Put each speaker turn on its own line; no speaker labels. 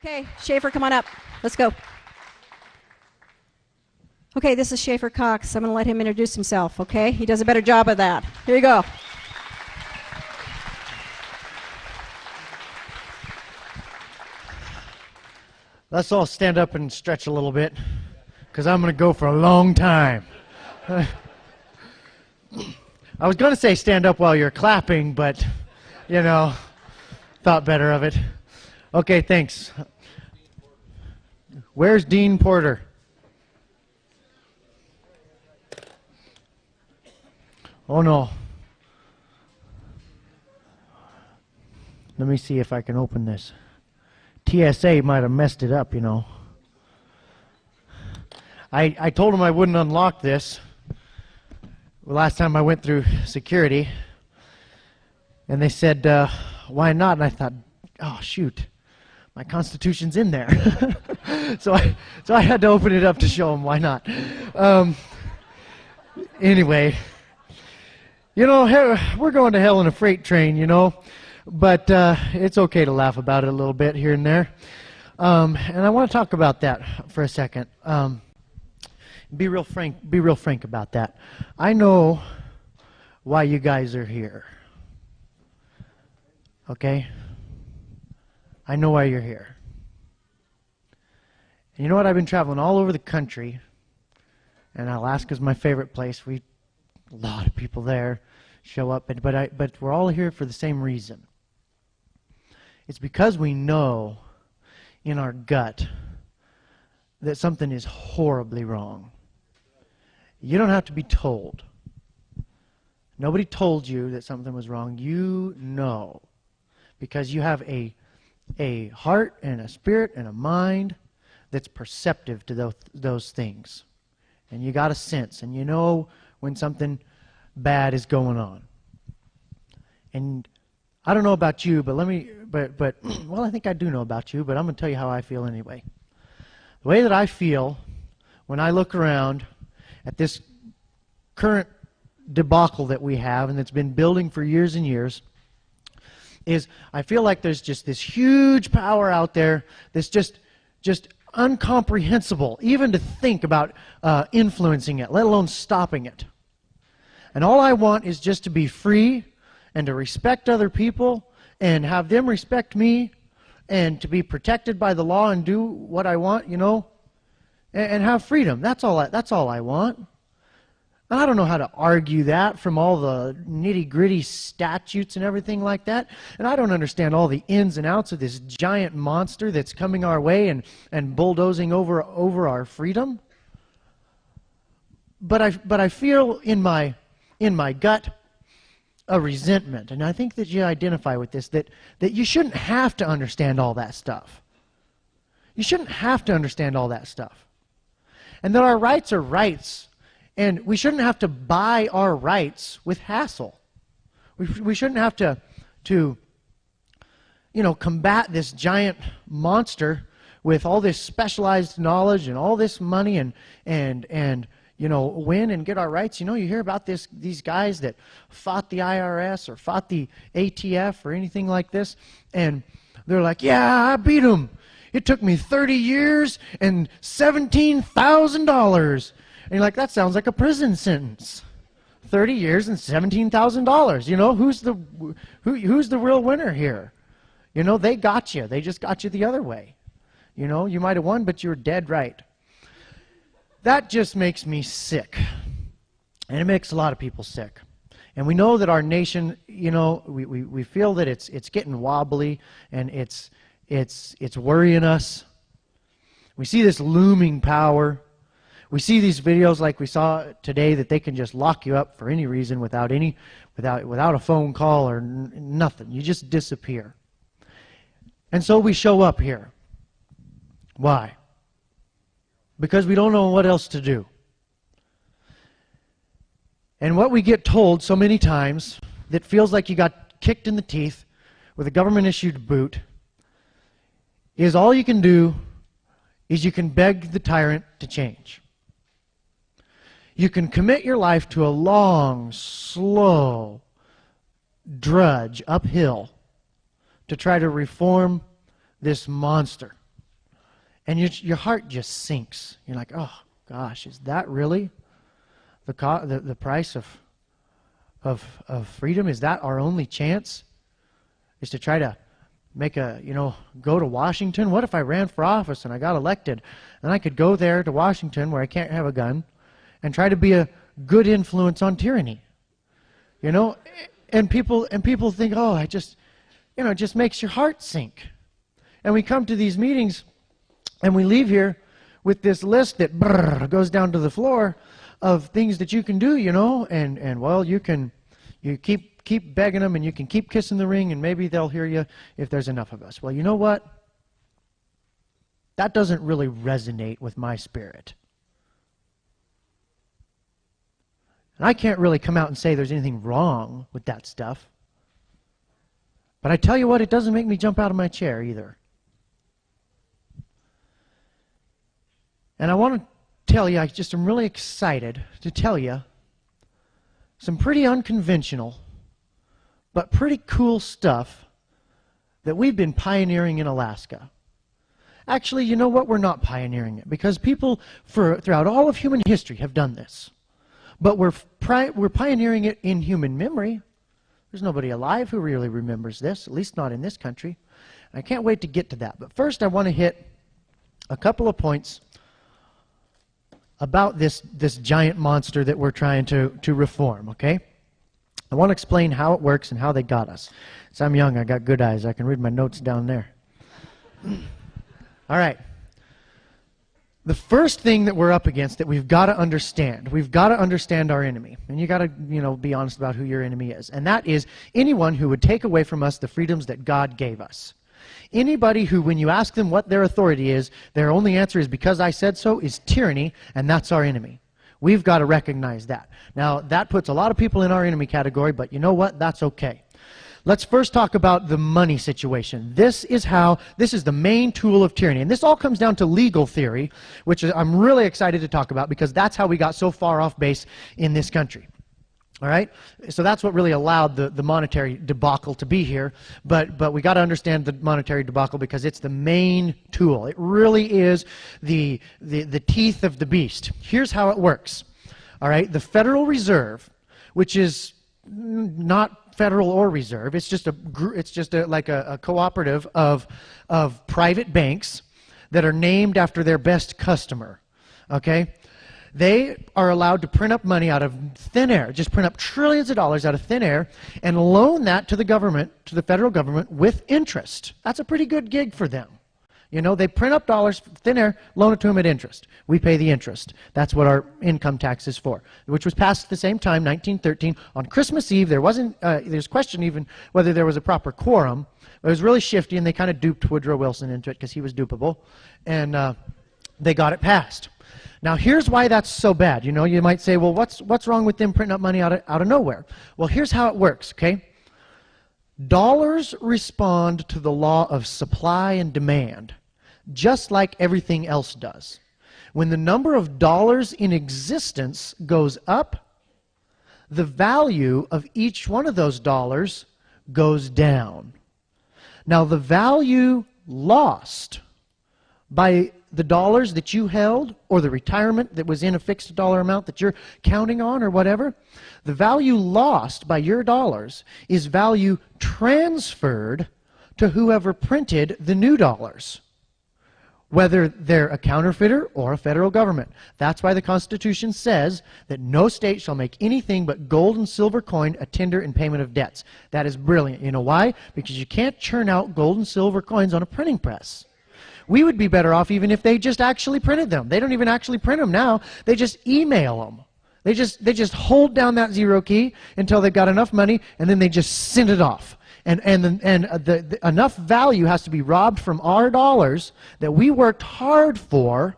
Okay, Schaeffer, come on up. Let's go. Okay, this is Schaeffer Cox. I'm going to let him introduce himself, okay? He does a better job of that. Here you go.
Let's all stand up and stretch a little bit, because I'm going to go for a long time. I was going to say stand up while you're clapping, but, you know, thought better of it. Okay, thanks. Where's Dean Porter? Oh, no. Let me see if I can open this. TSA might have messed it up, you know. I told them I wouldn't unlock this last time I went through security. And they said, why not? And I thought, oh, shoot. My Constitution's in there. so I had to open it up to show them why not. Anyway, you know, we're going to hell in a freight train, you know. But it's okay to laugh about it a little bit here and there. And I want to talk about that for a second. Be real frank about that. I know why you guys are here. Okay? I know why you're here. And you know what? I've been traveling all over the country, and Alaska's my favorite place. A lot of people there show up, but we're all here for the same reason. It's because we know in our gut that something is horribly wrong. You don't have to be told. Nobody told you that something was wrong. You know, because you have a heart and a spirit and a mind that's perceptive to those things. And you got a sense, and you know when something bad is going on. And I don't know about you, but well, I think I do know about you, but I'm going to tell you how I feel anyway. The way that I feel when I look around at this current debacle that we have and that's been building for years and years is I feel like there's just this huge power out there that's just incomprehensible, even to think about influencing it, let alone stopping it. And all I want is just to be free and to respect other people and have them respect me and to be protected by the law and do what I want, you know, and have freedom. That's all I want. And I don't know how to argue that from all the nitty-gritty statutes and everything like that. And I don't understand all the ins and outs of this giant monster that's coming our way and bulldozing over our freedom. But I feel in my gut a resentment, and I think that you identify with this, that you shouldn't have to understand all that stuff. You shouldn't have to understand all that stuff. And that our rights are rights, and we shouldn't have to buy our rights with hassle. We shouldn't have to you know, combat this giant monster with all this specialized knowledge and all this money and you know, win and get our rights. You know, you hear about these guys that fought the IRS or fought the ATF or anything like this, and they're like, yeah, I beat them. It took me 30 years and $17,000. And you're like, that sounds like a prison sentence. 30 years and $17,000. You know, who's the real winner here? You know, they got you. They just got you the other way. You know, you might have won, but you were dead right. That just makes me sick, and it makes a lot of people sick. And we know that our nation, you know, we feel that it's getting wobbly, and it's worrying us. We see this looming power. We see these videos like we saw today that they can just lock you up for any reason without a phone call or nothing. You just disappear. And so we show up here. Why? Because we don't know what else to do. And what we get told so many times that feels like you got kicked in the teeth with a government-issued boot is all you can do is you can beg the tyrant to change. You can commit your life to a long, slow drudge uphill to try to reform this monster. And your heart just sinks. You're like, oh gosh, is that really the price of freedom? Is that our only chance? Is to try to make go to Washington? What if I ran for office and I got elected? And I could go there to Washington where I can't have a gun and try to be a good influence on tyranny. And people think, oh, it just makes your heart sink. And we come to these meetings and we leave here with this list that goes down to the floor of things that you can do, and well, you keep begging them, and you can keep kissing the ring, and maybe they'll hear you if there's enough of us. Well, you know what? That doesn't really resonate with my spirit. And I can't really come out and say there's anything wrong with that stuff. But I tell you what, it doesn't make me jump out of my chair either. And I want to tell you, I'm really excited to tell you some pretty unconventional but pretty cool stuff that we've been pioneering in Alaska. Actually, you know what? We're not pioneering it, because people throughout all of human history have done this. But we're pioneering it in human memory. There's nobody alive who really remembers this, at least not in this country. And I can't wait to get to that. But first I want to hit a couple of points about this giant monster that we're trying to reform, okay? I want to explain how it works and how they got us. So I'm young, I got good eyes, I can read my notes down there. All right. The first thing that we're up against that we've got to understand our enemy. And you got to, be honest about who your enemy is. And that is anyone who would take away from us the freedoms that God gave us. Anybody who, when you ask them what their authority is, their only answer is because I said so, is tyranny, and that's our enemy. We've got to recognize that. Now, that puts a lot of people in our enemy category, but you know what? That's okay. Let's first talk about the money situation. This is the main tool of tyranny. And this all comes down to legal theory, which I'm really excited to talk about, because that's how we got so far off base in this country. All right? So that's what really allowed the monetary debacle to be here. But we got to understand the monetary debacle because it's the main tool. It really is the teeth of the beast. Here's how it works. All right? The Federal Reserve, which is not federal or reserve, it's just like a cooperative of private banks that are named after their best customer. Okay? They are allowed to print up money out of thin air, just print up trillions of dollars out of thin air and loan that to the government, to the federal government, with interest. That's a pretty good gig for them. They print up dollars, thin air, loan it to them at interest. We pay the interest. That's what our income tax is for, which was passed at the same time, 1913. On Christmas Eve, there's question even whether there was a proper quorum. It was really shifty, and they kind of duped Woodrow Wilson into it because he was dupable, and they got it passed. Now, here's why that's so bad. You might say, well, what's wrong with them printing up money out of nowhere? Well, here's how it works, okay? Dollars respond to the law of supply and demand, just like everything else does. When the number of dollars in existence goes up, the value of each one of those dollars goes down. Now, the value lost by the dollars that you held, or the retirement that was in a fixed dollar amount that you're counting on, or whatever, the value lost by your dollars is value transferred to whoever printed the new dollars, whether they're a counterfeiter or a federal government. That's why the Constitution says that no state shall make anything but gold and silver coin a tender in payment of debts. That is brilliant. You know why? Because you can't churn out gold and silver coins on a printing press. We would be better off even if they just actually printed them. They don't even actually print them now. They just email them. They just hold down that zero key until they've got enough money, and then they just send it off. And enough value has to be robbed from our dollars that we worked hard for